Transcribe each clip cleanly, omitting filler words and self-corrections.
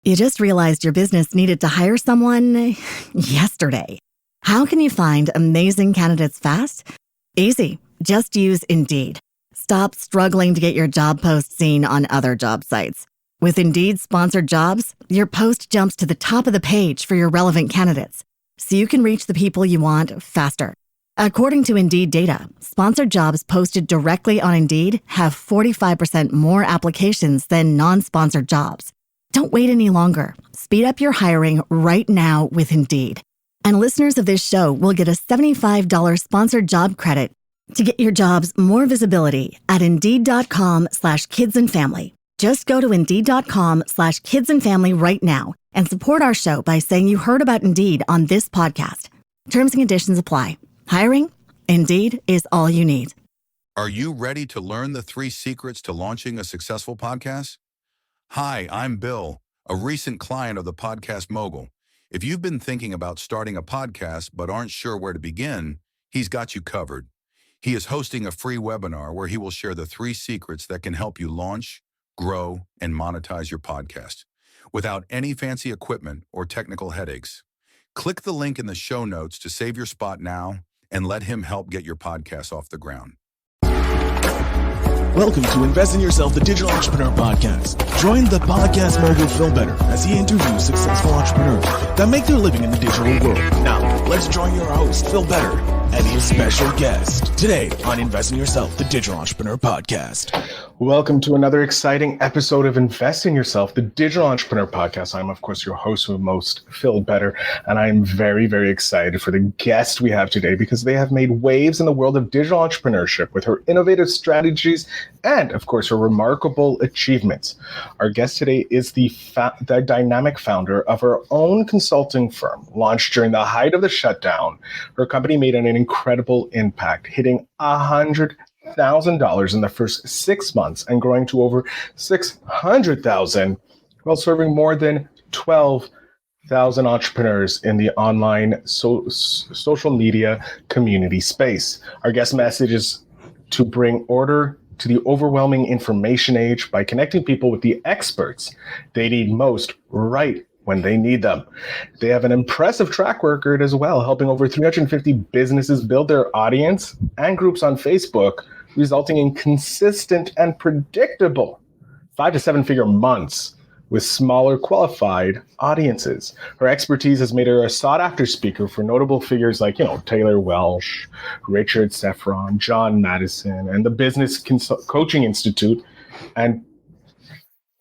You just realized your business needed to hire someone yesterday. How can you find amazing candidates fast? Easy. Just use Indeed. Stop struggling to get your job post seen on other job sites. With Indeed sponsored jobs, your post jumps to the top of the page for your relevant candidates, so you can reach the people you want faster. According to Indeed data, sponsored jobs posted directly on Indeed have 45% more applications than non-sponsored jobs. Don't wait any longer. Speed up your hiring right now with Indeed. And listeners of this show will get a $75 sponsored job credit to get your jobs more visibility at Indeed.com/kidsandfamily. Just go to Indeed.com/kidsandfamily right now and support our show by saying you heard about Indeed on this podcast. Terms and conditions apply. Hiring? Indeed is all you need. Are you ready to learn the 3 secrets to launching a successful podcast? Hi, I'm Bill, a recent client of the Podcast Mogul. If you've been thinking about starting a podcast but aren't sure where to begin, he's got you covered. He is hosting a free webinar where he will share the 3 secrets that can help you launch, grow, and monetize your podcast without any fancy equipment or technical headaches. Click the link in the show notes to save your spot now and let him help get your podcast off the ground. Welcome to Invest in Yourself, the Digital Entrepreneur Podcast. Join the podcast mogul Phil Better as he interviews successful entrepreneurs that make their living in the digital world. Now, let's join your host, Phil Better, and his special guest today on Invest in Yourself, the Digital Entrepreneur Podcast. Welcome to another exciting episode of Invest in Yourself, the Digital Entrepreneur Podcast. I'm, of course, your host with most, Phil Better, and I'm very, very excited for the guest we have today because they have made waves in the world of digital entrepreneurship with her innovative strategies and, of course, her remarkable achievements. Our guest today is the dynamic founder of her own consulting firm. Launched during the height of the shutdown, her company made an incredible impact, hitting $100,000 in the first 6 months and growing to over $600,000 while serving more than 12,000 entrepreneurs in the online social media community space. Our guest message is to bring order to the overwhelming information age by connecting people with the experts they need most right when they need them. They have an impressive track record as well, helping over 350 businesses build their audience and groups on Facebook, resulting in consistent and predictable 5 to 7 figure months with smaller qualified audiences. Her expertise has made her a sought after speaker for notable figures like, Taylor Welsh, Richard Seffron, John Madison, and the Business Coaching Institute, and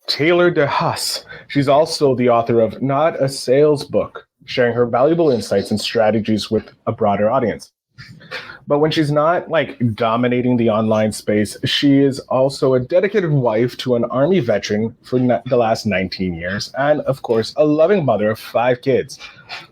Taylor DeHaas. She's also the author of Not a Sales Book, sharing her valuable insights and strategies with a broader audience. But when she's not dominating the online space, she is also a dedicated wife to an Army veteran for the last 19 years, and of course, a loving mother of 5 kids,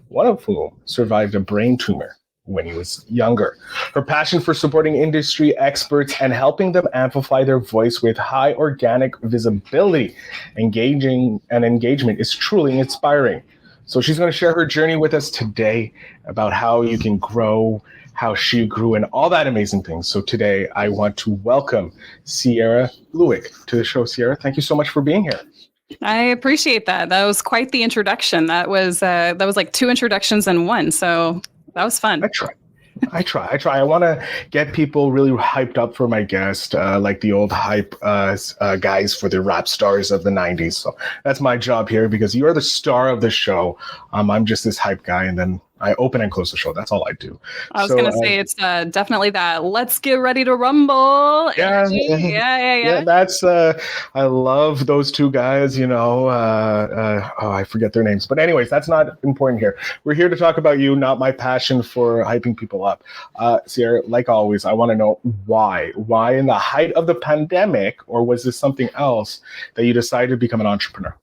one of whom survived a brain tumor when he was younger. Her passion for supporting industry experts and helping them amplify their voice with high organic visibility, engagement is truly inspiring. So she's going to share her journey with us today about how you can grow, how she grew, and all that amazing things. So today I want to welcome Cierra Lueck to the show. Cierra, thank you so much for being here. I appreciate that. That was quite the introduction. That was like 2 introductions in one. So that was fun. I try. I want to get people really hyped up for my guest, like the old hype guys for the rap stars of the 90s. So that's my job here because you're the star of the show. I'm just this hype guy, and then I open and close the show. That's all I do. I was going to say it's definitely that let's get ready to rumble. Yeah. That's I love those 2 guys, I forget their names. But anyways, that's not important here. We're here to talk about you, not my passion for hyping people up. Cierra, like always, I want to know why. Why in the height of the pandemic, or was this something else that you decided to become an entrepreneur?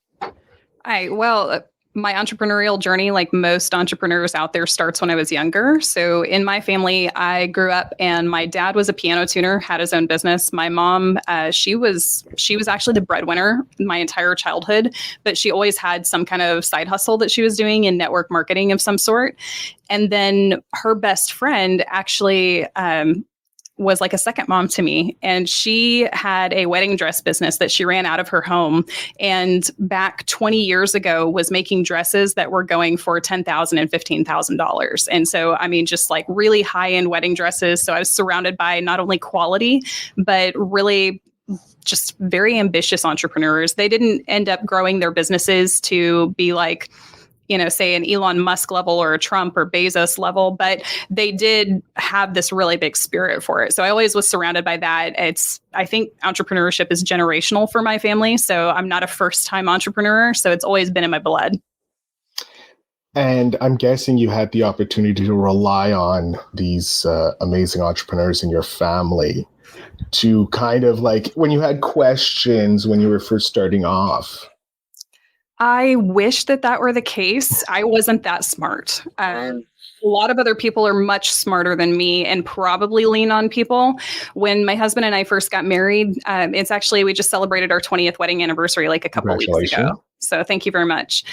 My entrepreneurial journey, like most entrepreneurs out there, starts when I was younger. So in my family, I grew up and my dad was a piano tuner, had his own business. My mom, she was actually the breadwinner my entire childhood, but she always had some kind of side hustle that she was doing in network marketing of some sort. And then her best friend actually was like a second mom to me. And she had a wedding dress business that she ran out of her home. And back 20 years ago was making dresses that were going for $10,000 and $15,000. And so, I mean, just like really high end wedding dresses. So I was surrounded by not only quality, but really just very ambitious entrepreneurs. They didn't end up growing their businesses to be like, you know, say an Elon Musk level or a Trump or Bezos level, but they did have this really big spirit for it. So I always was surrounded by that. I think entrepreneurship is generational for my family. So I'm not a first time entrepreneur. So it's always been in my blood. And I'm guessing you had the opportunity to rely on these amazing entrepreneurs in your family to kind of like when you had questions when you were first starting off. I wish that were the case. I wasn't that smart. A lot of other people are much smarter than me and probably lean on people. When my husband and I first got married, we just celebrated our 20th wedding anniversary like a couple of weeks ago. So thank you very much.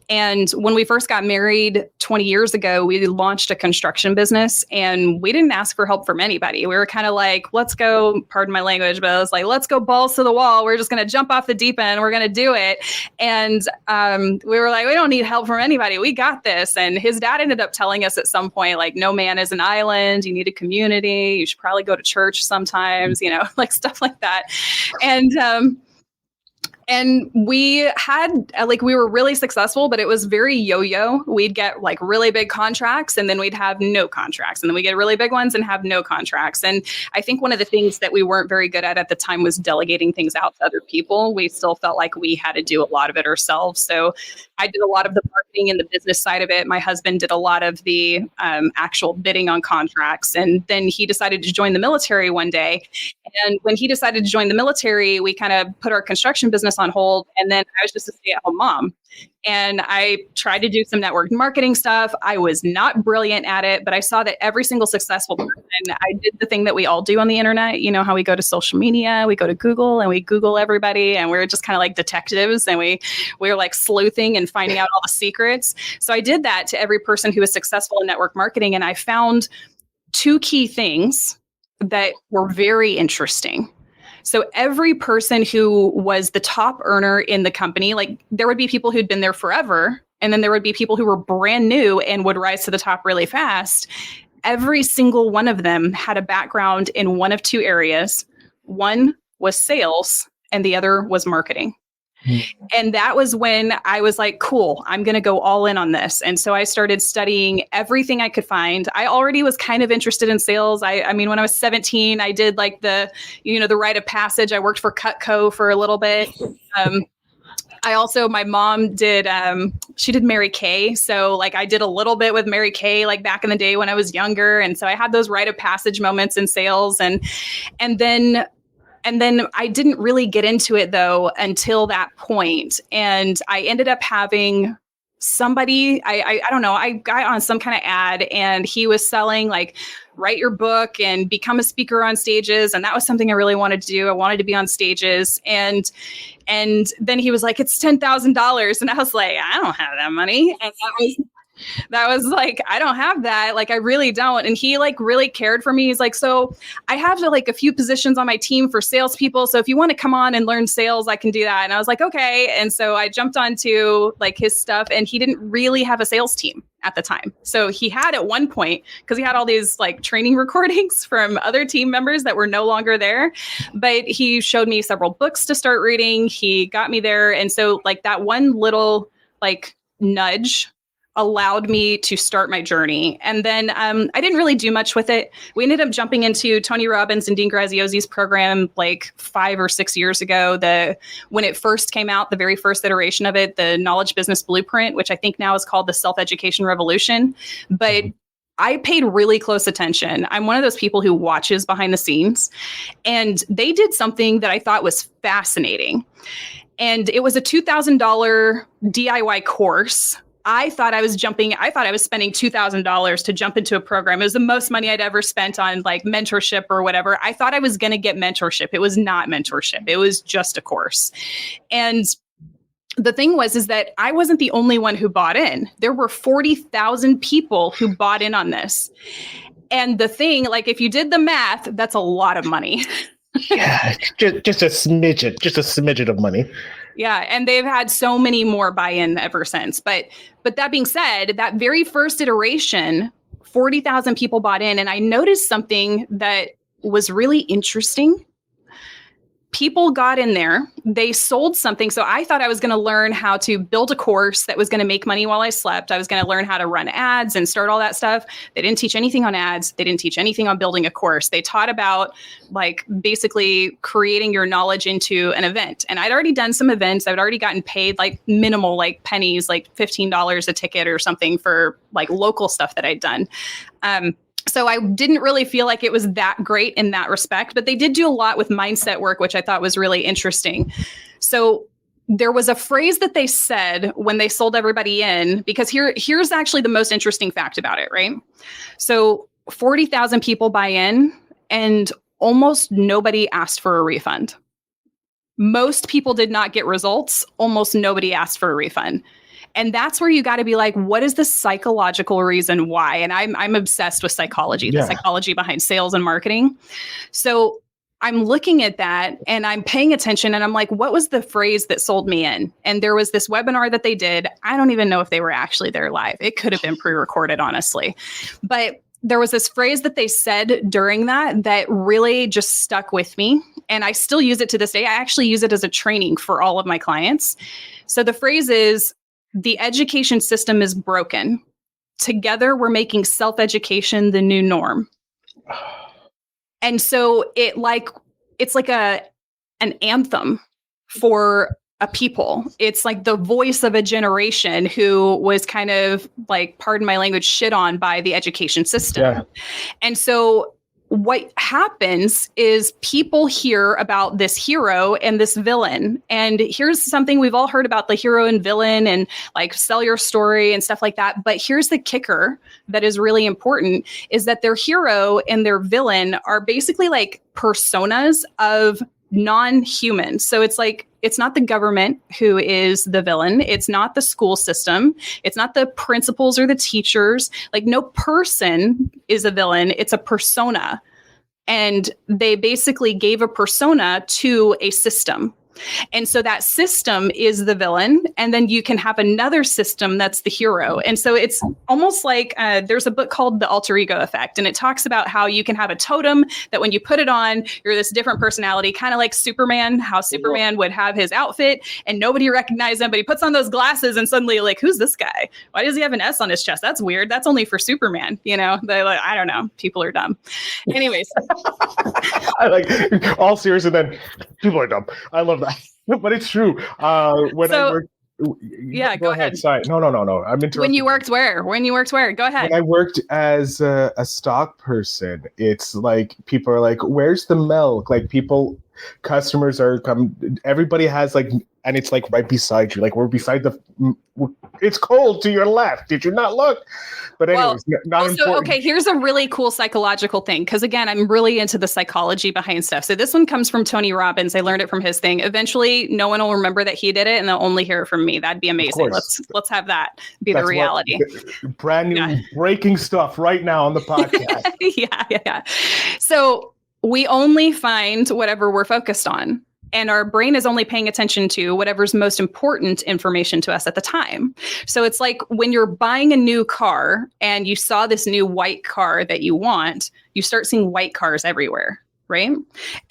And when we first got married 20 years ago, we launched a construction business and we didn't ask for help from anybody. We were kind of like, let's go, pardon my language, but I was like, let's go balls to the wall. We're just going to jump off the deep end. We're going to do it. And we were like, we don't need help from anybody. We got this. And his dad ended up telling us at some point, like, no man is an island. You need a community. You should probably go to church sometimes, you know, like stuff like that. And we had, we were really successful, but it was very yo-yo. We'd get like really big contracts and then we'd have no contracts. And then we get really big ones and have no contracts. And I think one of the things that we weren't very good at the time was delegating things out to other people. We still felt like we had to do a lot of it ourselves. So I did a lot of the marketing and the business side of it. My husband did a lot of the actual bidding on contracts. And then he decided to join the military one day. And when he decided to join the military, we kind of put our construction business on hold. And then I was just a stay-at-home mom. And I tried to do some network marketing stuff. I was not brilliant at it, but I saw that every single successful person, I did the thing that we all do on the internet. You know how we go to social media, we go to Google and we Google everybody and we're just kind of like detectives and we were like sleuthing and finding out all the secrets. So I did that to every person who was successful in network marketing. And I found two key things that were very interesting. So every person who was the top earner in the company, like there would be people who'd been there forever, and then there would be people who were brand new and would rise to the top really fast. Every single one of them had a background in one of two areas. One was sales and the other was marketing. And that was when I was like, cool, I'm going to go all in on this. And so I started studying everything I could find. I already was kind of interested in sales. I mean, when I was 17, I did like the rite of passage. I worked for Cutco for a little bit. My mom did, she did Mary Kay. So like I did a little bit with Mary Kay, like back in the day when I was younger. And so I had those rite of passage moments in sales. And then I didn't really get into it though until that point. And I ended up having somebody, I don't know, I got on some kind of ad and he was selling like, write your book and become a speaker on stages. And that was something I really wanted to do. I wanted to be on stages. And then he was like, it's $10,000. And I was like, I don't have that money. And that was like, I don't have that. Like, I really don't. And he like really cared for me. He's like, so I have like a few positions on my team for salespeople. So if you want to come on and learn sales, I can do that. And I was like, okay. And so I jumped onto like his stuff and he didn't really have a sales team at the time. So he had at one point, because he had all these like training recordings from other team members that were no longer there, but he showed me several books to start reading. He got me there. And so like that one little like nudge allowed me to start my journey. And then I didn't really do much with it. We ended up jumping into Tony Robbins and Dean Graziosi's program like 5 or 6 years ago. When it first came out, the very first iteration of it, the Knowledge Business Blueprint, which I think now is called the Self-Education Revolution. But I paid really close attention. I'm one of those people who watches behind the scenes. And they did something that I thought was fascinating. And it was a $2,000 DIY course. I thought I was spending $2,000 to jump into a program. It was the most money I'd ever spent on like mentorship or whatever. I thought I was going to get mentorship. It was not mentorship. It was just a course. And the thing is that I wasn't the only one who bought in. There were 40,000 people who bought in on this. And the thing, like if you did the math, that's a lot of money. Yeah, just a smidgen of money. Yeah, and they've had so many more buy-in ever since. But that being said, that very first iteration, 40,000 people bought in, and I noticed something that was really interesting. People got in there, they sold something. So I thought I was going to learn how to build a course that was going to make money while I slept. I was going to learn how to run ads and start all that stuff. They didn't teach anything on ads. They didn't teach anything on building a course. They taught about like basically creating your knowledge into an event. And I'd already done some events. I'd already gotten paid like minimal, like pennies, like $15 a ticket or something for like local stuff that I'd done. So I didn't really feel like it was that great in that respect, but they did do a lot with mindset work, which I thought was really interesting. So there was a phrase that they said when they sold everybody in, because here's actually the most interesting fact about it, right? So 40,000 people buy in and almost nobody asked for a refund. Most people did not get results. Almost nobody asked for a refund. And that's where you got to be like, what is the psychological reason why? And I'm obsessed with psychology, the psychology behind sales and marketing. So I'm looking at that and I'm paying attention and I'm like, what was the phrase that sold me in? And there was this webinar that they did. I don't even know if they were actually there live. It could have been pre-recorded, honestly. But there was this phrase that they said during that really just stuck with me. And I still use it to this day. I actually use it as a training for all of my clients. So the phrase is, the education system is broken. Together, we're making self-education the new norm. And so it's like an anthem for a people. It's like the voice of a generation who was kind of like, pardon my language, shit on by the education system. Yeah. And so what happens is people hear about this hero and this villain. And here's something we've all heard about, the hero and villain and like sell your story and stuff like that. But here's the kicker that is really important is that their hero and their villain are basically like personas of non-humans. So it's like, it's not the government who is the villain. It's not the school system. It's not the principals or the teachers. Like no person is a villain. It's a persona. And they basically gave a persona to a system. And so that system is the villain. And then you can have another system that's the hero. And so it's almost like there's a book called The Alter Ego Effect. And it talks about how you can have a totem that when you put it on, you're this different personality, kind of like Superman, how Superman would have his outfit and nobody recognized him, but he puts on those glasses and suddenly like, who's this guy? Why does he have an S on his chest? That's weird. That's only for Superman. You know, they're like, I don't know. People are dumb. Anyways. I like all serious and then people are dumb. I love that. But it's true. I worked. Yeah, go ahead. Sorry. No. I'm interrupting. When you worked where? Go ahead. When I worked as a stock person, it's like people are like, "Where's the milk?" Like customers are come. Everybody has like, and it's like right beside you. Like we're beside it's cold to your left. Did you not look? But anyways, not important. Okay, here's a really cool psychological thing. Because again, I'm really into the psychology behind stuff. So this one comes from Tony Robbins. I learned it from his thing. Eventually, no one will remember that he did it and they'll only hear it from me. That'd be amazing. Let's have that be the reality. Brand new breaking stuff right now on the podcast. Yeah. So we only find whatever we're focused on. And our brain is only paying attention to whatever's most important information to us at the time. So it's like when you're buying a new car and you saw this new white car that you want, you start seeing white cars everywhere, right?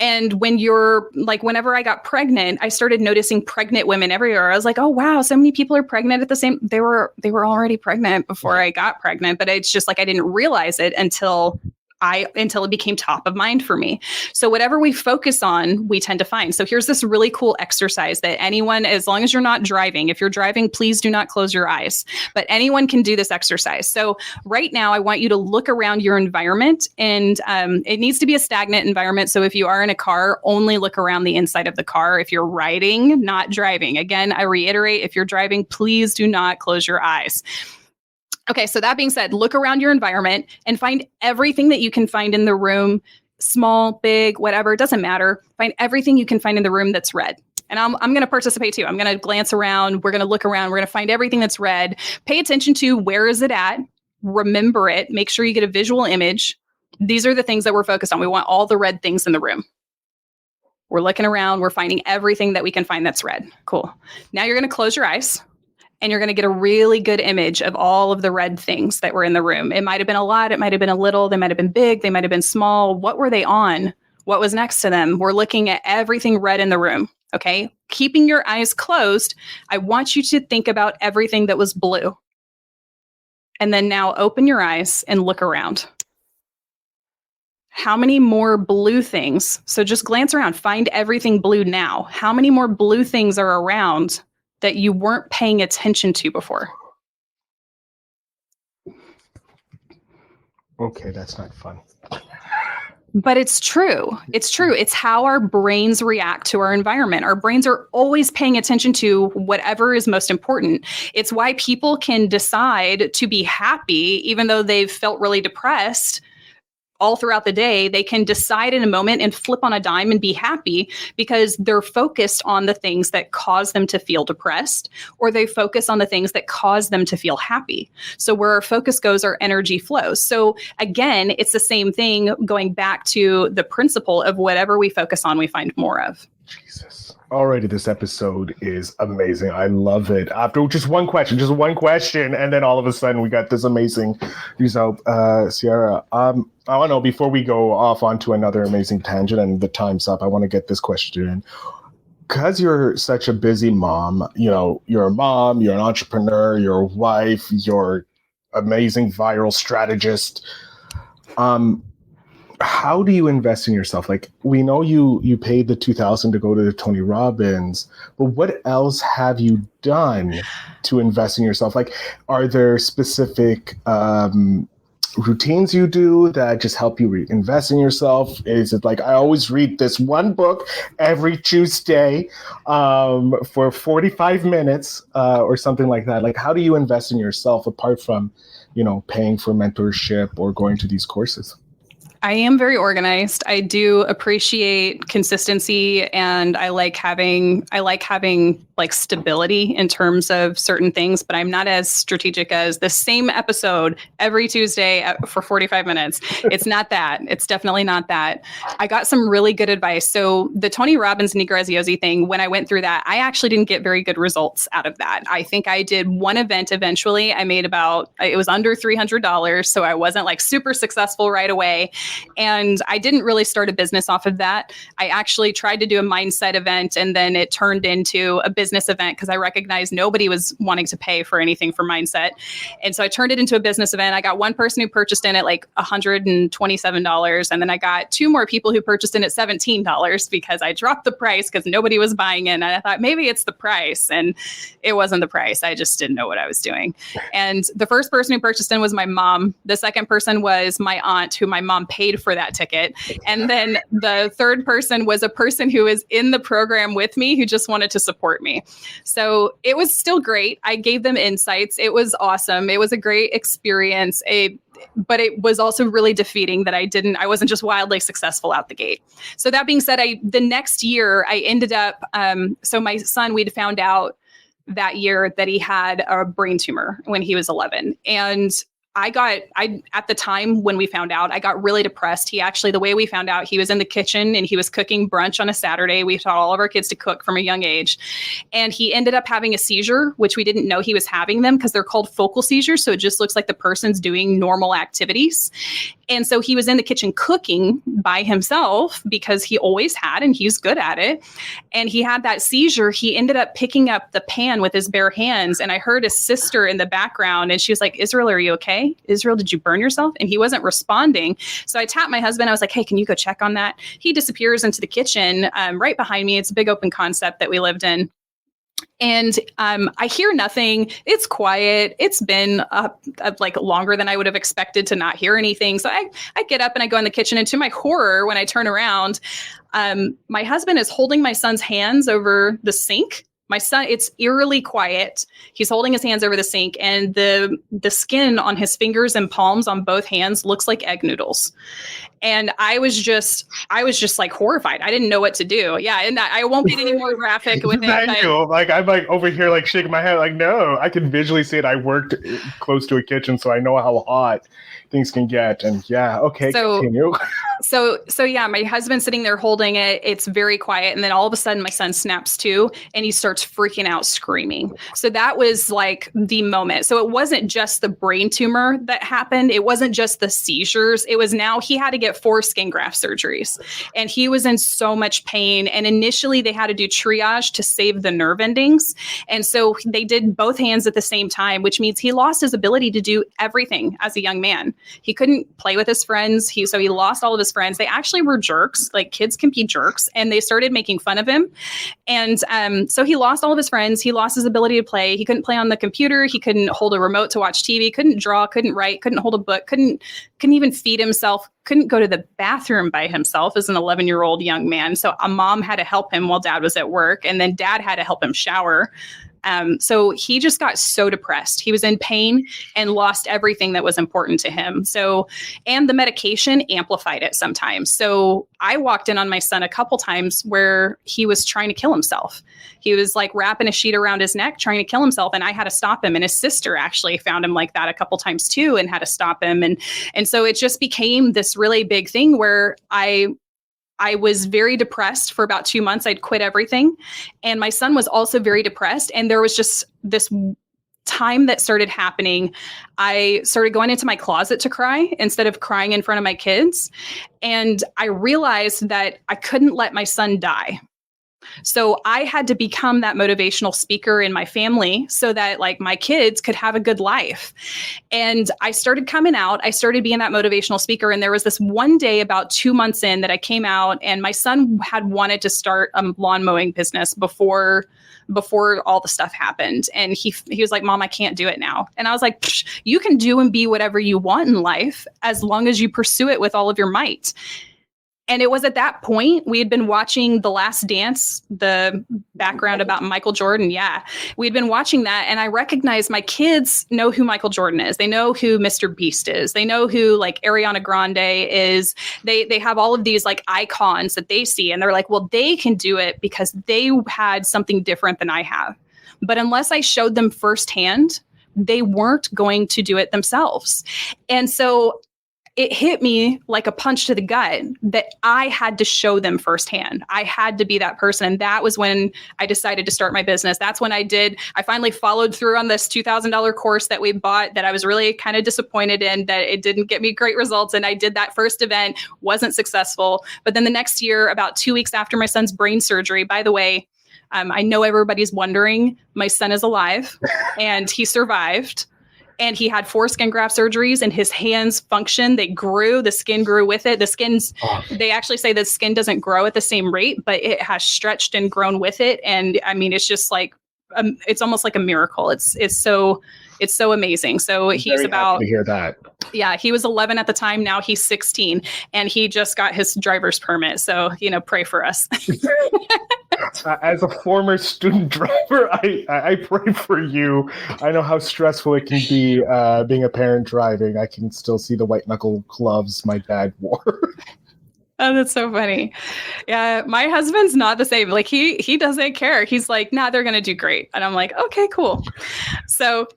And when you're like, whenever I got pregnant, I started noticing pregnant women everywhere. I was like, oh, wow, so many people are pregnant at the same. They were already pregnant before I got pregnant, but it's just like, I didn't realize it until it became top of mind for me. So whatever we focus on, we tend to find. So here's this really cool exercise that anyone, as long as you're not driving, if you're driving, please do not close your eyes, but anyone can do this exercise. So right now, I want you to look around your environment and it needs to be a stagnant environment. So if you are in a car, only look around the inside of the car. If you're riding, not driving. Again, I reiterate, if you're driving, please do not close your eyes. Okay, so that being said, look around your environment and find everything that you can find in the room, small, big, whatever, it doesn't matter. Find everything you can find in the room that's red. And I'm going to participate too. I'm going to glance around. We're going to look around. We're going to find everything that's red. Pay attention to where is it at? Remember it. Make sure you get a visual image. These are the things that we're focused on. We want all the red things in the room. We're looking around. We're finding everything that we can find that's red. Cool. Now you're going to close your eyes and you're going to get a really good image of all of the red things that were in the room. It might have been a lot. It might have been a little. They might have been big. They might have been small. What were they on? What was next to them? We're looking at everything red in the room. Okay. Keeping your eyes closed, I want you to think about everything that was blue. And then now open your eyes and look around. How many more blue things? So just glance around, find everything blue now. How many more blue things are around that you weren't paying attention to before? Okay, that's not fun. But it's true. It's true. It's how our brains react to our environment. Our brains are always paying attention to whatever is most important. It's why people can decide to be happy, even though they've felt really depressed all throughout the day. They can decide in a moment and flip on a dime and be happy because they're focused on the things that cause them to feel depressed, or they focus on the things that cause them to feel happy. So where our focus goes, our energy flows. So again, it's the same thing going back to the principle of whatever we focus on, we find more of. Jesus. Already, this episode is amazing. I love it. After just one question, and then all of a sudden we got this amazing result. Cierra, I want to know, before we go off onto another amazing tangent and the time's up, I want to get this question in. Because you're such a busy mom, you're a mom, you're an entrepreneur, you're a wife, you're amazing viral strategist. How do you invest in yourself? Like, we know you paid the $2,000 to go to the Tony Robbins, but what else have you done to invest in yourself? Like, are there specific routines you do that just help you invest in yourself? Is it like, I always read this one book every Tuesday for 45 minutes or something like that? Like, how do you invest in yourself apart from, paying for mentorship or going to these courses? I am very organized. I do appreciate consistency, and I like having like stability in terms of certain things, but I'm not as strategic as the same episode every Tuesday for 45 minutes. It's not that. It's definitely not that. I got some really good advice. So the Tony Robbins Nick Graziosi thing, when I went through that, I actually didn't get very good results out of that. I think I did one event eventually. I made it was under $300. So I wasn't like super successful right away. And I didn't really start a business off of that. I actually tried to do a mindset event, and then it turned into a business event because I recognized nobody was wanting to pay for anything for mindset. And so I turned it into a business event. I got one person who purchased in at like $127. And then I got two more people who purchased in at $17 because I dropped the price because nobody was buying in. And I thought maybe it's the price. And it wasn't the price. I just didn't know what I was doing. And the first person who purchased in was my mom. The second person was my aunt, who my mom paid for that ticket. And then the third person was a person who was in the program with me who just wanted to support me. So it was still great. I gave them insights. It was awesome. It was a great experience. But it was also really defeating that I wasn't just wildly successful out the gate. So that being said, the next year I ended up, so my son, we'd found out that year that he had a brain tumor when he was 11. And at the time when we found out, I got really depressed. The way we found out, he was in the kitchen and he was cooking brunch on a Saturday. We taught all of our kids to cook from a young age. And he ended up having a seizure, which we didn't know he was having them because they're called focal seizures. So it just looks like the person's doing normal activities. And so he was in the kitchen cooking by himself because he always had, and he's good at it. And he had that seizure. He ended up picking up the pan with his bare hands. And I heard his sister in the background, and she was like, "Israel, are you okay? Israel, did you burn yourself?" And he wasn't responding. So I tapped my husband. I was like, "Hey, can you go check on that?" He disappears into the kitchen right behind me. It's a big open concept that we lived in. And I hear nothing. It's quiet. It's been like longer than I would have expected to not hear anything. So I get up and I go in the kitchen. And to my horror, when I turn around, my husband is holding my son's hands over the sink. My son, it's eerily quiet. He's holding his hands over the sink, and the skin on his fingers and palms on both hands looks like egg noodles. And I was just like horrified. I didn't know what to do. Yeah. And I won't get any more graphic with it. Thank you. Like, I'm like over here, like shaking my head. Like, no, I can visually see it. I worked close to a kitchen, so I know how hot things can get. And yeah, okay, continue. So yeah, my husband's sitting there holding it. It's very quiet. And then all of a sudden my son snaps to and he starts freaking out, screaming. So that was like the moment. So it wasn't just the brain tumor that happened. It wasn't just the seizures. It was now he had to get 4 skin graft surgeries and he was in so much pain. And initially they had to do triage to save the nerve endings. And so they did both hands at the same time, which means he lost his ability to do everything as a young man. He couldn't play with his friends. So he lost all of his friends. They actually were jerks. Like kids can be jerks. And they started making fun of him. And so he lost all of his friends. He lost his ability to play. He couldn't play on the computer. He couldn't hold a remote to watch TV, couldn't draw, couldn't write, couldn't hold a book, couldn't even feed himself, couldn't go to the bathroom by himself as an 11-year-old young man. So a mom had to help him while dad was at work. And then dad had to help him shower. So he just got so depressed. He was in pain and lost everything that was important to him. So, and the medication amplified it sometimes. So I walked in on my son a couple times where he was trying to kill himself. He was like wrapping a sheet around his neck, trying to kill himself. And I had to stop him. And his sister actually found him like that a couple times too, and had to stop him. And so it just became this really big thing where I was very depressed for about 2 months. I'd quit everything. And my son was also very depressed. And there was just this time that started happening. I started going into my closet to cry instead of crying in front of my kids. And I realized that I couldn't let my son die. So I had to become that motivational speaker in my family so that like my kids could have a good life. And I started coming out. I started being that motivational speaker. And there was this one day about 2 months in that I came out and my son had wanted to start a lawn mowing business before all the stuff happened. And he was like, Mom, I can't do it now. And I was like, you can do and be whatever you want in life as long as you pursue it with all of your might. And it was at that point, we had been watching The Last Dance, the background about Michael Jordan. Yeah, we'd been watching that. And I recognized my kids know who Michael Jordan is. They know who Mr. Beast is. They know who like Ariana Grande is. They have all of these like icons that they see. And they're like, well, they can do it because they had something different than I have. But unless I showed them firsthand, they weren't going to do it themselves. And so it hit me like a punch to the gut that I had to show them firsthand. I had to be that person. And that was when I decided to start my business. That's when I finally followed through on this $2,000 course that we bought that I was really kind of disappointed in, that it didn't get me great results. And I did that first event, wasn't successful. But then the next year, about 2 weeks after my son's brain surgery, by the way, I know everybody's wondering, my son is alive and he survived. And he had 4 skin graft surgeries and his hands functioned. They grew, the skin grew with it. They actually say the skin doesn't grow at the same rate, but it has stretched and grown with it. And I mean, it's just like, it's almost like a miracle. It's so amazing. So he's about to hear that. Yeah, he was 11 at the time. Now he's 16 and he just got his driver's permit. So, pray for us. As a former student driver, I pray for you. I know how stressful it can be being a parent driving. I can still see the white knuckle gloves my dad wore. Oh, that's so funny. Yeah, my husband's not the same. Like he doesn't care. He's like, nah, they're going to do great. And I'm like, okay, cool. So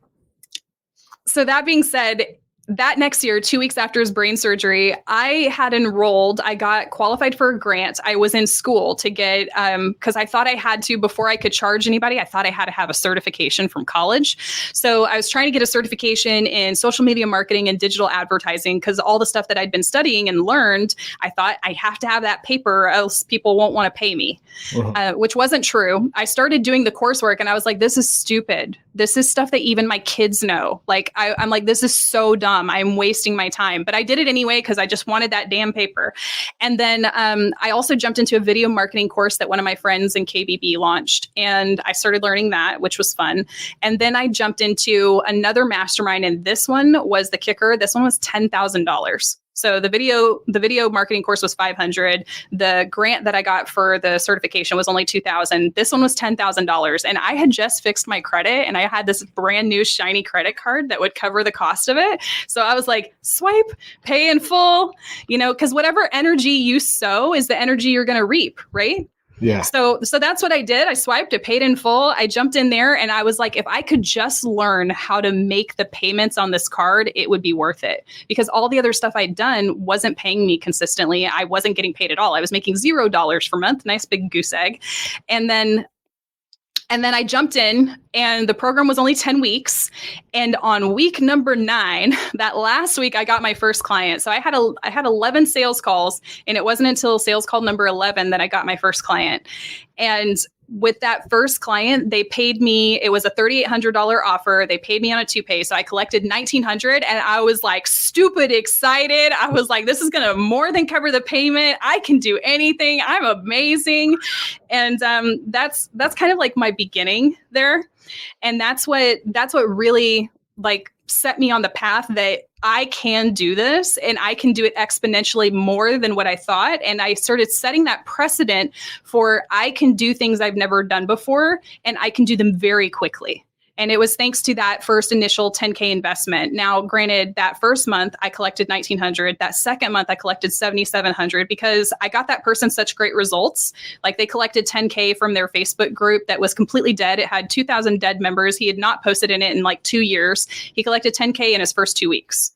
that being said, that next year, 2 weeks after his brain surgery, I got qualified for a grant. I was in school to get, because I thought I had to, before I could charge anybody, I thought I had to have a certification from college. So I was trying to get a certification in social media marketing and digital advertising, because all the stuff that I'd been studying and learned, I thought I have to have that paper, or else people won't want to pay me, which wasn't true. I started doing the coursework and I was like, this is stupid. This is stuff that even my kids know. Like, I'm like, this is so dumb. I'm wasting my time. But I did it anyway because I just wanted that damn paper. And then I also jumped into a video marketing course that one of my friends in KBB launched. And I started learning that, which was fun. And then I jumped into another mastermind. And this one was the kicker. This one was $10,000. So the video marketing course was $500. The grant that I got for the certification was only $2,000. This one was $10,000. And I had just fixed my credit and I had this brand new shiny credit card that would cover the cost of it. So I was like, swipe, pay in full, because whatever energy you sow is the energy you're going to reap, right? Yeah. So that's what I did. I swiped, I paid in full. I jumped in there and I was like, if I could just learn how to make the payments on this card, it would be worth it. Because all the other stuff I'd done wasn't paying me consistently. I wasn't getting paid at all. I was making $0 per month. Nice big goose egg. And then I jumped in and the program was only 10 weeks. And on week number 9, that last week, I got my first client. So I had 11 sales calls, and it wasn't until sales call number 11 that I got my first client. And with that first client, they paid me, it was a $3,800 offer. They paid me on a 2-pay. So I collected $1,900 and I was like stupid excited. I was like, this is going to more than cover the payment. I can do anything. I'm amazing. And that's kind of like my beginning there. And that's what really like set me on the path that I can do this and I can do it exponentially more than what I thought. And I started setting that precedent for I can do things I've never done before and I can do them very quickly. And it was thanks to that first initial $10K investment. Now, granted, that first month I collected $1,900. That second month I collected $7,700 because I got that person such great results. Like they collected $10K from their Facebook group that was completely dead. It had 2,000 dead members. He had not posted in it in like 2 years. He collected $10K in his first 2 weeks.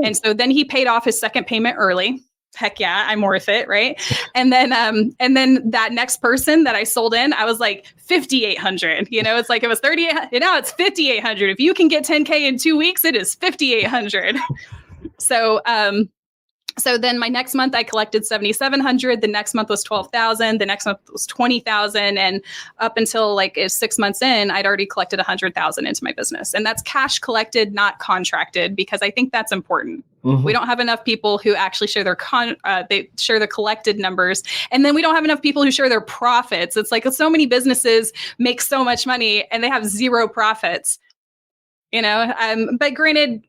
And so then he paid off his second payment early. Heck yeah, I'm worth it, right? And then that next person that I sold in, I was like $5,800. It's like it was $3,800. Now it's $5,800. If you can get 10K in 2 weeks, it is $5,800. So then my next month I collected $7,700. The next month was $12,000. The next month was $20,000. And up until like 6 months in, I'd already collected $100,000 into my business. And that's cash collected, not contracted, because I think that's important. Mm-hmm. We don't have enough people who actually share they share the collected numbers. And then we don't have enough people who share their profits. It's like so many businesses make so much money and they have zero profits. But granted,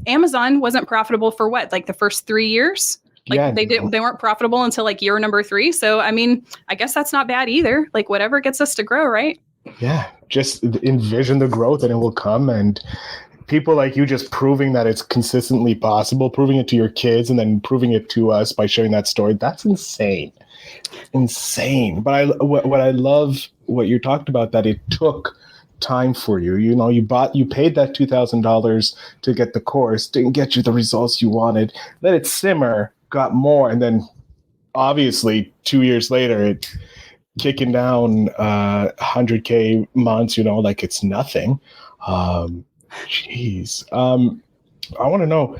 Amazon wasn't profitable for what, like the first 3 years? They weren't profitable until like year number 3. So, I mean, I guess that's not bad either. Like whatever gets us to grow, right? Yeah. Just envision the growth and it will come. And people like you just proving that it's consistently possible, proving it to your kids and then proving it to us by sharing that story. That's insane. But what I love what you talked about, that it took time for you. You paid that $2,000 to get the course, didn't get you the results you wanted, let it simmer, got more, and then obviously 2 years later it kicking down 100K months, like it's nothing. Jeez. I want to know,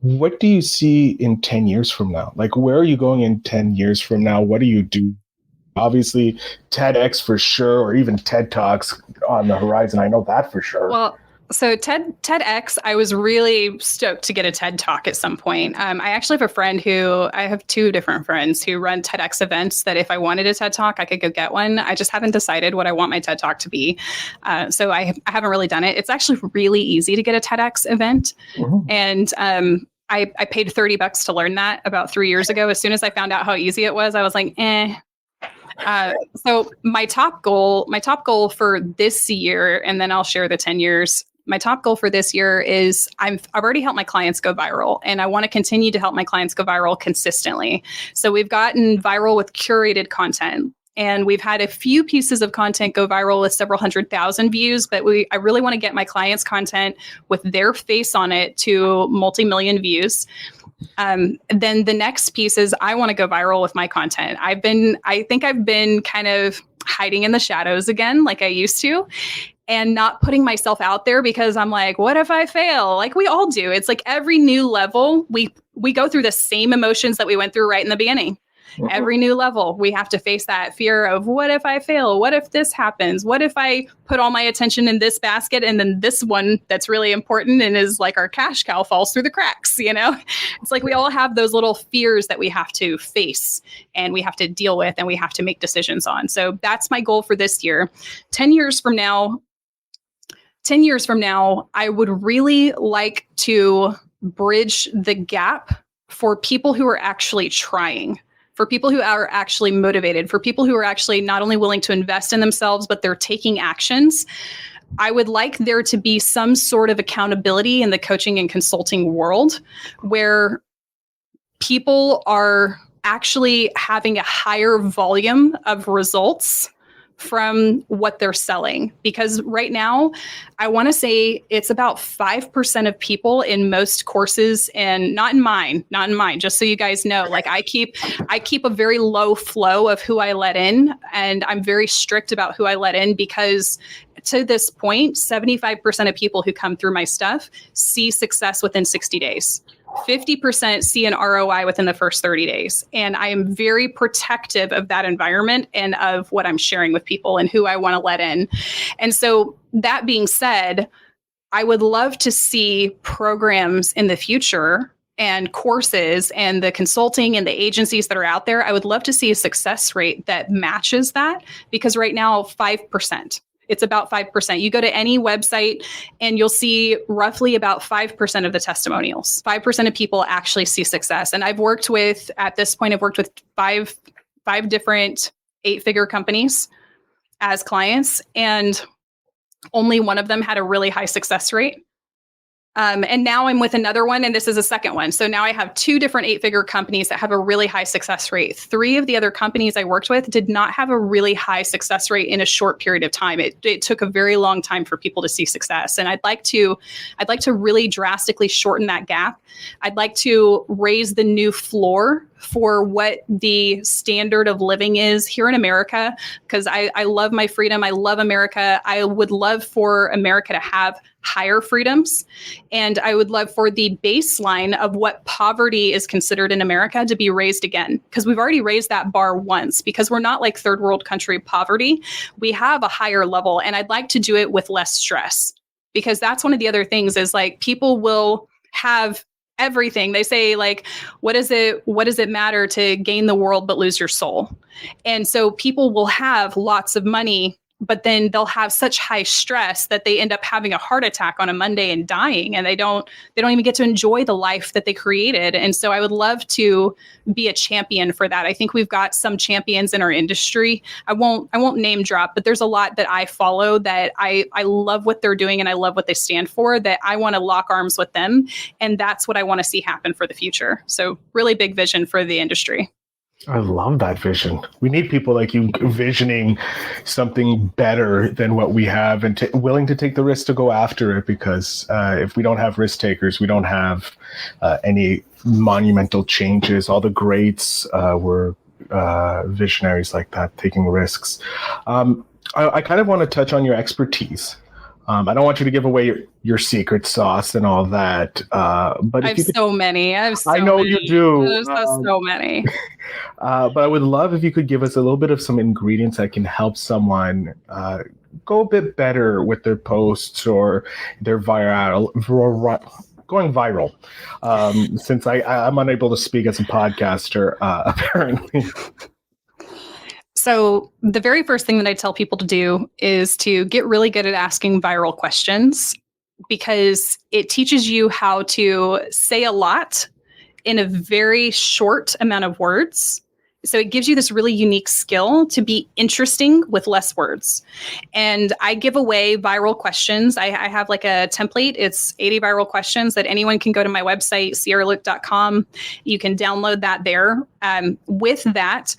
what do you see in 10 years from now? Like, where are you going in 10 years from now? What do you do? Obviously, TEDx for sure, or even TED Talks on the horizon. I know that for sure. Well, so TEDx, I was really stoked to get a TED Talk at some point. I actually have I have 2 different friends who run TEDx events that if I wanted a TED Talk, I could go get one. I just haven't decided what I want my TED Talk to be. So I haven't really done it. It's actually really easy to get a TEDx event. Mm-hmm. And I paid $30 to learn that about 3 years ago. As soon as I found out how easy it was, I was like, So my top goal for this year, and then I'll share the 10 years. My top goal for this year is I've already helped my clients go viral, and I want to continue to help my clients go viral consistently. So we've gotten viral with curated content, and we've had a few pieces of content go viral with several 100,000 views, but I really want to get my clients' content with their face on it to multi-million views. Then the next piece is I want to go viral with my content. I think I've been kind of hiding in the shadows again, like I used to, and not putting myself out there because I'm like, what if I fail? Like we all do. It's like every new level, we go through the same emotions that we went through right in the beginning. Mm-hmm. Every new level, we have to face that fear of what if I fail? What if this happens? What if I put all my attention in this basket and then this one that's really important and is like our cash cow falls through the cracks, It's like we all have those little fears that we have to face and we have to deal with and we have to make decisions on. So that's my goal for this year. 10 years from now, I would really like to bridge the gap for people who are actually trying, for people who are actually motivated, for people who are actually not only willing to invest in themselves, but they're taking actions. I would like there to be some sort of accountability in the coaching and consulting world where people are actually having a higher volume of results from what they're selling. Because right now, I want to say it's about 5% of people in most courses, and not in mine, just so you guys know. Like I keep a very low flow of who I let in, and I'm very strict about who I let in because to this point, 75% of people who come through my stuff see success within 60 days. 50% see an ROI within the first 30 days. And I am very protective of that environment and of what I'm sharing with people and who I want to let in. And so that being said, I would love to see programs in the future and courses and the consulting and the agencies that are out there. I would love to see a success rate that matches that, because right now, 5%. It's about 5%. You go to any website and you'll see roughly about 5% of the testimonials. 5% of people actually see success. And at this point, I've worked with five different 8-figure companies as clients, and only one of them had a really high success rate. And now I'm with another one, and this is a second one. So now I have 2 different 8-figure companies that have a really high success rate. 3 of the other companies I worked with did not have a really high success rate in a short period of time. It took a very long time for people to see success. And I'd like to really drastically shorten that gap. I'd like to raise the new floor for what the standard of living is here in America, because I love my freedom. I love America. I would love for America to have higher freedoms. And I would love for the baseline of what poverty is considered in America to be raised again, because we've already raised that bar once, because we're not like third world country poverty. We have a higher level, and I'd like to do it with less stress, because that's one of the other things is like people will have everything. They say like, what does it matter to gain the world but lose your soul? And so people will have lots of money, but then they'll have such high stress that they end up having a heart attack on a Monday and dying, and they don't even get to enjoy the life that they created. And so I would love to be a champion for that. I think we've got some champions in our industry. I won't name drop, but there's a lot that I follow that I love what they're doing and I love what they stand for, that I want to lock arms with them. And that's what I want to see happen for the future. So really big vision for the industry. I love that vision. We need people like you visioning something better than what we have and willing to take the risk to go after it, because if we don't have risk takers, we don't have any monumental changes. All the greats were visionaries like that, taking risks. I kind of want to touch on your expertise. I don't want you to give away your secret sauce and all that. But I have so many. I know you do. There's so many. But I would love if you could give us a little bit of some ingredients that can help someone go a bit better with their posts or their going viral. Since I'm unable to speak as a podcaster, apparently. So the very first thing that I tell people to do is to get really good at asking viral questions, because it teaches you how to say a lot in a very short amount of words. So it gives you this really unique skill to be interesting with less words. And I give away viral questions. I have like a template. It's 80 viral questions that anyone can go to my website, cierralueck.com. You can download that there. With that,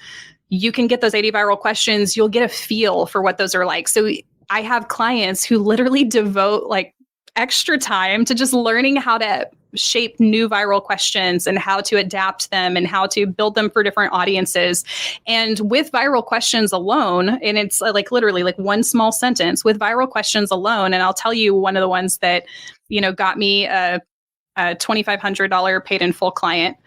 you can get those 80 viral questions. You'll get a feel for what those are like. So I have clients who literally devote like extra time to just learning how to shape new viral questions and how to adapt them and how to build them for different audiences. And with viral questions alone, and it's like literally like one small sentence with viral questions alone. And I'll tell you one of the ones that, got me a $2,500 paid in full client.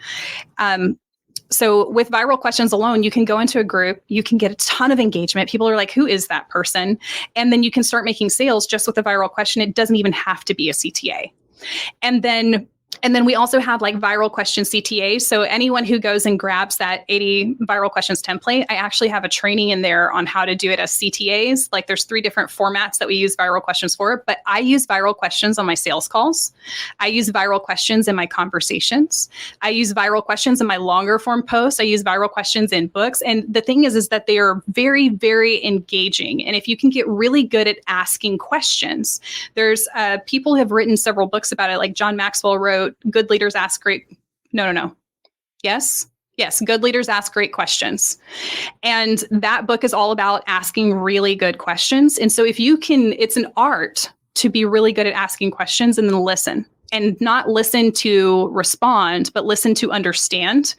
So with viral questions alone, you can go into a group, you can get a ton of engagement. People are like, who is that person? And then you can start making sales just with a viral question. It doesn't even have to be a CTA. And then And then we also have like viral questions CTAs. So anyone who goes and grabs that 80 viral questions template, I actually have a training in there on how to do it as CTAs. Like there's 3 different formats that we use viral questions for, but I use viral questions on my sales calls. I use viral questions in my conversations. I use viral questions in my longer form posts. I use viral questions in books. And the thing is that they are very, very engaging. And if you can get really good at asking questions, there's people have written several books about it. Like John Maxwell wrote Good Leaders Ask Great. No. Yes. Good Leaders Ask Great Questions. And that book is all about asking really good questions. And so if you can, it's an art to be really good at asking questions and then listen, and not listen to respond, but listen to understand.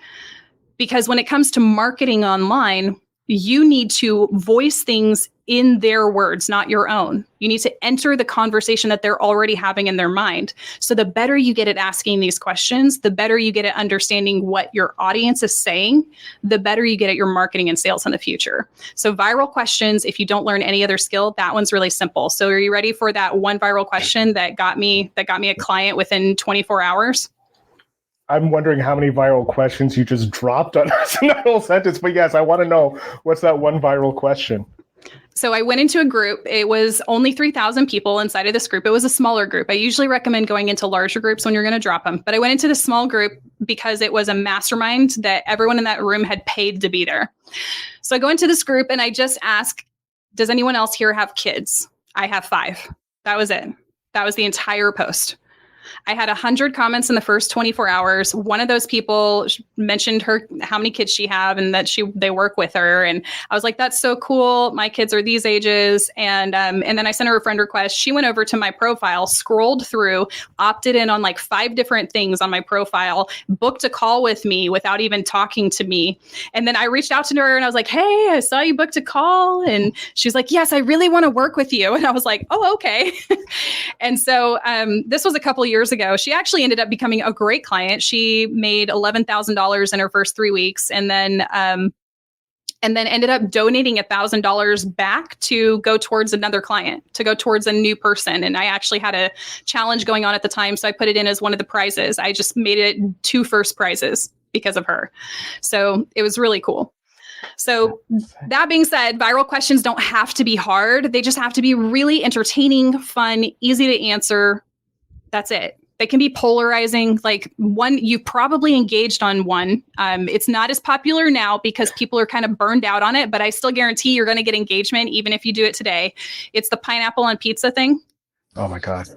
Because when it comes to marketing online, you need to voice things in their words, not your own. You need to enter the conversation that they're already having in their mind. So the better you get at asking these questions, the better you get at understanding what your audience is saying, the better you get at your marketing and sales in the future. So viral questions, if you don't learn any other skill, that one's really simple. So are you ready for that one viral question that got me a client within 24 hours? I'm wondering how many viral questions you just dropped on us in that whole sentence. But yes, I want to know, what's that one viral question? So I went into a group. It was only 3,000 people inside of this group. It was a smaller group. I usually recommend going into larger groups when you're going to drop them. But I went into the small group because it was a mastermind that everyone in that room had paid to be there. So I go into this group and I just ask, does anyone else here have kids? I have 5. That was it. That was the entire post. I had 100 comments in the first 24 hours. One of those people mentioned how many kids she have and that they work with her. And I was like, that's so cool. My kids are these ages. And then I sent her a friend request. She went over to my profile, scrolled through, opted in on like 5 different things on my profile, booked a call with me without even talking to me. And then I reached out to her and I was like, hey, I saw you booked a call. And she's like, yes, I really want to work with you. And I was like, oh, okay. And so this was a couple of years ago. She actually ended up becoming a great client. She made $11,000 in her first 3 weeks, and then ended up donating $1,000 back to go towards another client, to go towards a new person. And I actually had a challenge going on at the time, so I put it in as one of the prizes. I just made it 2 first prizes because of her. So it was really cool. So that being said, viral questions don't have to be hard. They just have to be really entertaining, fun, easy to answer. That's it. They can be polarizing. Like one, you probably engaged on one. It's not as popular now because people are kind of burned out on it, but I still guarantee you're going to get engagement even if you do it today. It's the pineapple on pizza thing. Oh my God.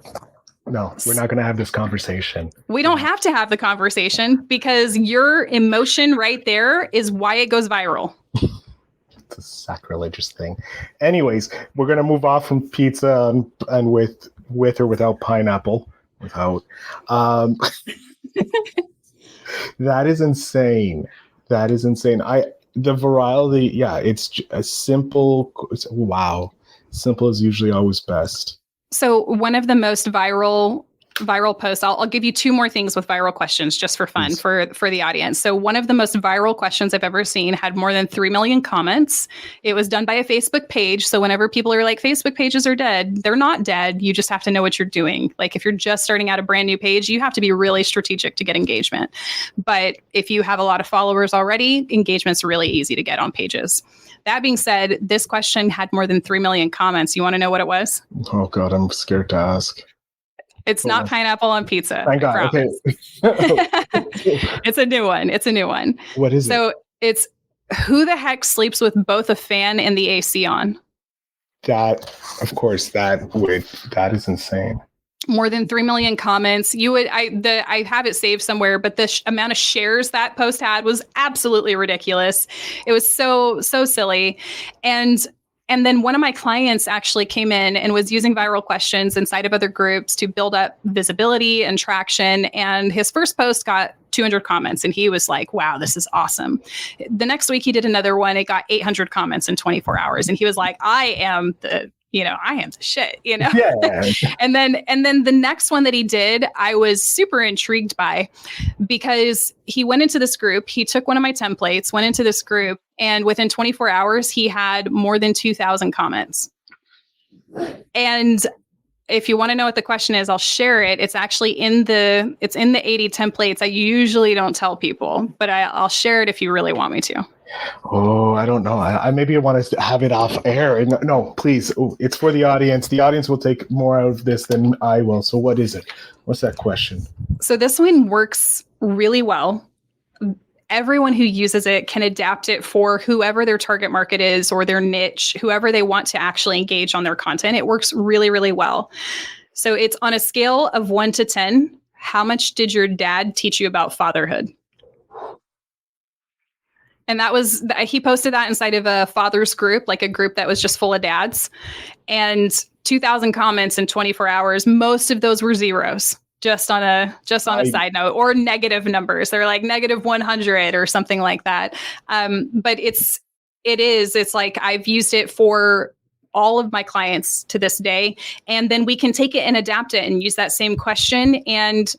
No, we're not going to have this conversation. We don't have to have the conversation because your emotion right there is why it goes viral. It's a sacrilegious thing. Anyways, we're going to move off from pizza and with or without pineapple. Without. That is insane. That is insane. The virality, yeah, it's a simple. Wow. Simple is usually always best. So one of the most viral posts, I'll give you 2 more things with viral questions just for fun for the audience. So one of the most viral questions I've ever seen had more than 3 million comments. It was done by a Facebook page. So whenever people are like, Facebook pages are dead, they're not dead. You just have to know what you're doing. Like if you're just starting out a brand new page, you have to be really strategic to get engagement. But if you have a lot of followers already, engagement's really easy to get on pages. That being said, this question had more than 3 million comments. You want to know what it was? Oh God, I'm scared to ask. It's not pineapple on pizza. Thank God. Okay. It's a new one. What is it? So it's who the heck sleeps with both a fan and the AC on? That, of course, that is insane. More than 3 million comments. I have it saved somewhere, but the amount of shares that post had was absolutely ridiculous. It was so silly. And then one of my clients actually came in and was using viral questions inside of other groups to build up visibility and traction. And his first post got 200 comments. And he was like, wow, this is awesome. The next week he did another one. It got 800 comments in 24 hours. And he was like, I am the shit, Yeah. and then the next one that he did, I was super intrigued by because he went into this group, he took one of my templates, went into this group, and within 24 hours, he had more than 2,000 comments. And if you want to know what the question is, I'll share it. It's actually in the 80 templates. I usually don't tell people, but I'll share it if you really want me to. Oh, I don't know. I maybe want to have it off air. No, please. Oh, it's for the audience. The audience will take more out of this than I will. So what is it? What's that question? So this one works really well. Everyone who uses it can adapt it for whoever their target market is or their niche, whoever they want to actually engage on their content. It works really, really well. So it's on a scale of 1 to 10. How much did your dad teach you about fatherhood? And he posted that inside of a father's group, like a group that was just full of dads, and 2,000 comments in 24 hours. Most of those were zeros, just on a side note, or negative numbers. They're like negative 100 or something like that. But it's like I've used it for all of my clients to this day. And then we can take it and adapt it and use that same question and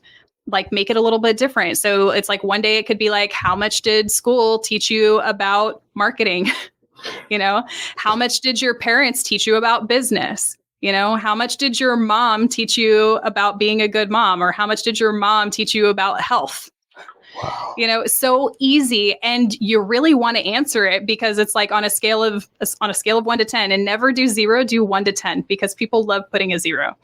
like make it a little bit different. So it's like one day it could be like, how much did school teach you about marketing? How much did your parents teach you about business? How much did your mom teach you about being a good mom? Or how much did your mom teach you about health? Wow. So easy. And you really want to answer it because it's like on a scale of 1 to 10, and never do 0, do 1 to 10, because people love putting a 0.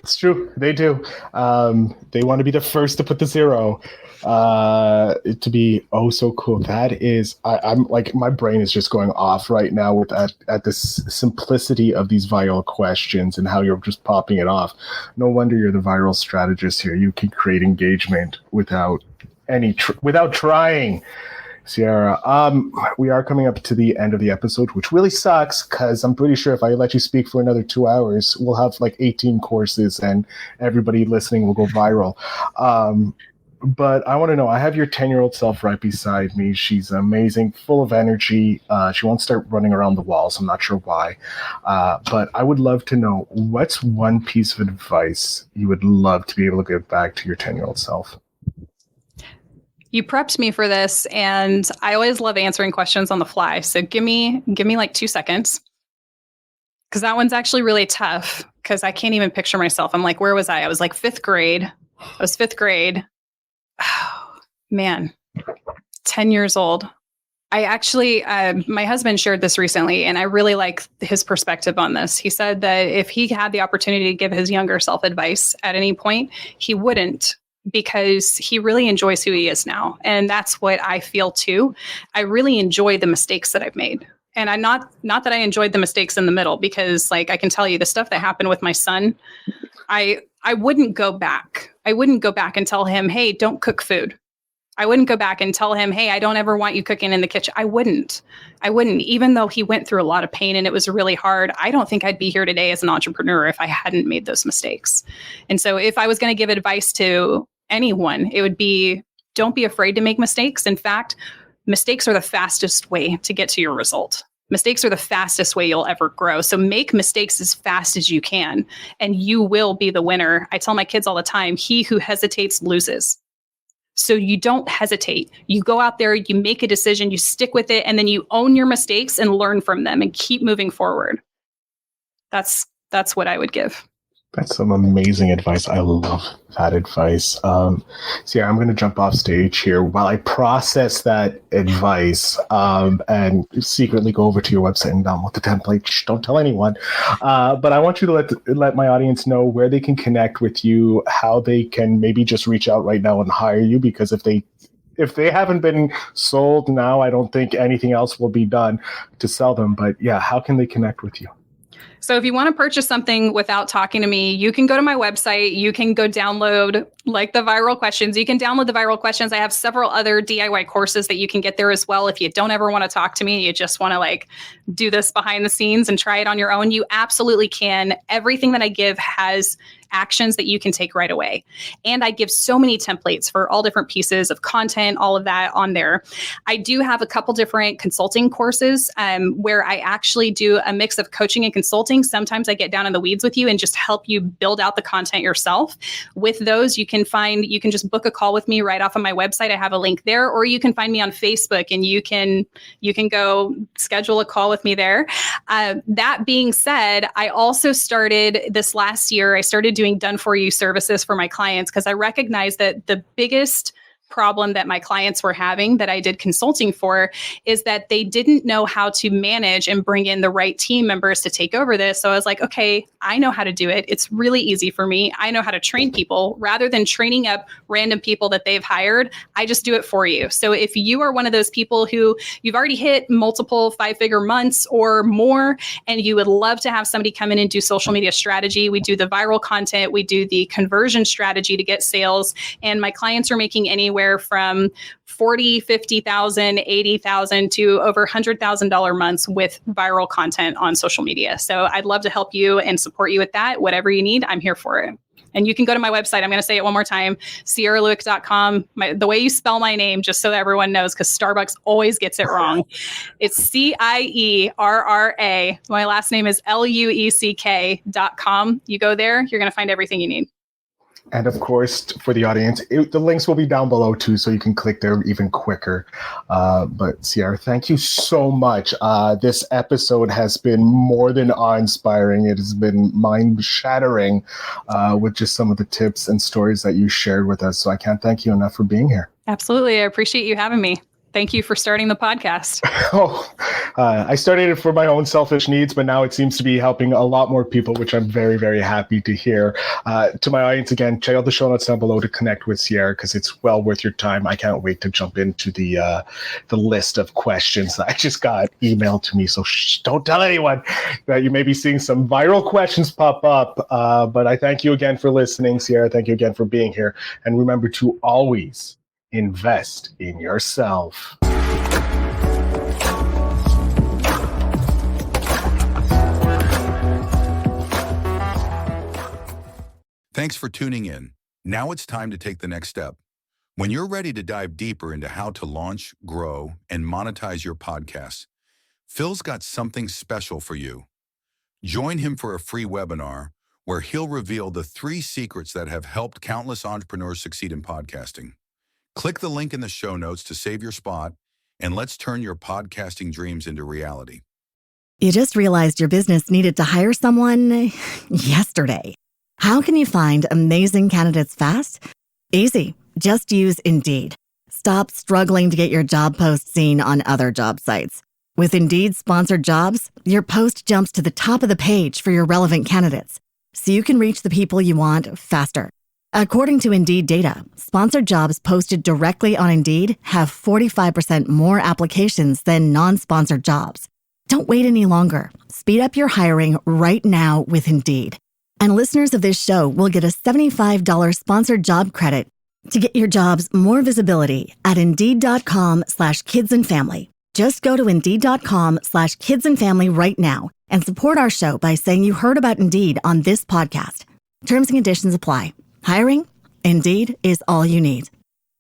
It's true. They do. They want to be the first to put the 0. To be so cool. That is, I'm like, my brain is just going off right now with at the simplicity of these viral questions and how you're just popping it off. No wonder you're the viral strategist here. You can create engagement without without trying. Cierra, we are coming up to the end of the episode, which really sucks because I'm pretty sure if I let you speak for another 2 hours, we'll have like 18 courses and everybody listening will go viral. But I want to know, I have your 10-year-old self right beside me. She's amazing, full of energy. She won't start running around the walls. I'm not sure why. But I would love to know, what's one piece of advice you would love to be able to give back to your 10-year-old self? You prepped me for this, and I always love answering questions on the fly. So give me like 2 seconds, because that one's actually really tough because I can't even picture myself. I'm like, where was I? I was like 5th grade. Oh, man, 10 years old. I actually, my husband shared this recently, and I really like his perspective on this. He said that if he had the opportunity to give his younger self advice at any point, he wouldn't, because he really enjoys who he is now. And that's what I feel too. I really enjoy the mistakes that I've made. And I'm not that I enjoyed the mistakes in the middle, because like I can tell you the stuff that happened with my son, I wouldn't go back. I wouldn't go back and tell him, hey, don't cook food. I wouldn't go back and tell him, hey, I don't ever want you cooking in the kitchen. I wouldn't, even though he went through a lot of pain and it was really hard. I don't think I'd be here today as an entrepreneur if I hadn't made those mistakes. And so if I was going to give advice to anyone, it would be, don't be afraid to make mistakes. In fact, mistakes are the fastest way to get to your result. Mistakes are the fastest way you'll ever grow. So make mistakes as fast as you can, and you will be the winner. I tell my kids all the time, he who hesitates loses. So you don't hesitate. You go out there, you make a decision, you stick with it, and then you own your mistakes and learn from them and keep moving forward. That's what I would give. That's some amazing advice. I love that advice. So yeah, I'm going to jump off stage here while I process that advice and secretly go over to your website and download the template. Shh, don't tell anyone. But I want you to let my audience know where they can connect with you, how they can maybe just reach out right now and hire you, because if they haven't been sold now, I don't think anything else will be done to sell them. But yeah, how can they connect with you? So if you want to purchase something without talking to me, you can go to my website. You can go download like the viral questions. You can download the viral questions. I have several other DIY courses that you can get there as well. If you don't ever want to talk to me, you just want to like do this behind the scenes and try it on your own, you absolutely can. Everything that I give has actions that you can take right away. And I give so many templates for all different pieces of content, all of that on there. I do have a couple different consulting courses where I actually do a mix of coaching and consulting. consulting. Sometimes I get down in the weeds with you and just help you build out the content yourself. With those, you can just book a call with me right off of my website. I have a link there, or you can find me on Facebook and you can go schedule a call with me there. That being said, I also started this last year, I started doing done for you services for my clients because I recognized that the biggest problem that my clients were having that I did consulting for is that they didn't know how to manage and bring in the right team members to take over this. So I was like, okay, I know how to do it. It's really easy for me. I know how to train people rather than training up random people that they've hired. I just do it for you. So if you are one of those people who you've already hit multiple 5-figure months or more, and you would love to have somebody come in and do social media strategy, we do the viral content, we do the conversion strategy to get sales. And my clients are making anywhere from $40,000, $50,000, $80,000 to over $100,000 months with viral content on social media. So I'd love to help you and support you with that. Whatever you need, I'm here for it. And you can go to my website. I'm going to say it one more time, CierraLueck.com. The way you spell my name, just so that everyone knows, because Starbucks always gets it wrong. It's CIERRA. My last name is LUECK.com. You go there, you're going to find everything you need. And of course, for the audience, the links will be down below too, so you can click there even quicker. But Cierra, thank you so much. This episode has been more than awe-inspiring. It has been mind-shattering with just some of the tips and stories that you shared with us. So I can't thank you enough for being here. Absolutely. I appreciate you having me. Thank you for starting the podcast. I started it for my own selfish needs, but now it seems to be helping a lot more people, which I'm very, very happy to hear. To my audience, again, check out the show notes down below to connect with Cierra because it's well worth your time. I can't wait to jump into the list of questions that I just got emailed to me. So don't tell anyone that you may be seeing some viral questions pop up. But I thank you again for listening, Cierra. Thank you again for being here. And remember to always invest in yourself. Thanks for tuning in. Now it's time to take the next step. When you're ready to dive deeper into how to launch, grow, and monetize your podcast, Phil's got something special for you. Join him for a free webinar where he'll reveal the 3 secrets that have helped countless entrepreneurs succeed in podcasting. Click the link in the show notes to save your spot, and let's turn your podcasting dreams into reality. You just realized your business needed to hire someone yesterday. How can you find amazing candidates fast? Easy. Just use Indeed. Stop struggling to get your job post seen on other job sites. With Indeed sponsored jobs, your post jumps to the top of the page for your relevant candidates, so you can reach the people you want faster. According to Indeed data, sponsored jobs posted directly on Indeed have 45% more applications than non-sponsored jobs. Don't wait any longer. Speed up your hiring right now with Indeed. And listeners of this show will get a $75 sponsored job credit to get your jobs more visibility at Indeed.com/kidsandfamily. Just go to Indeed.com/kidsandfamily right now and support our show by saying you heard about Indeed on this podcast. Terms and conditions apply. Hiring? Indeed is all you need.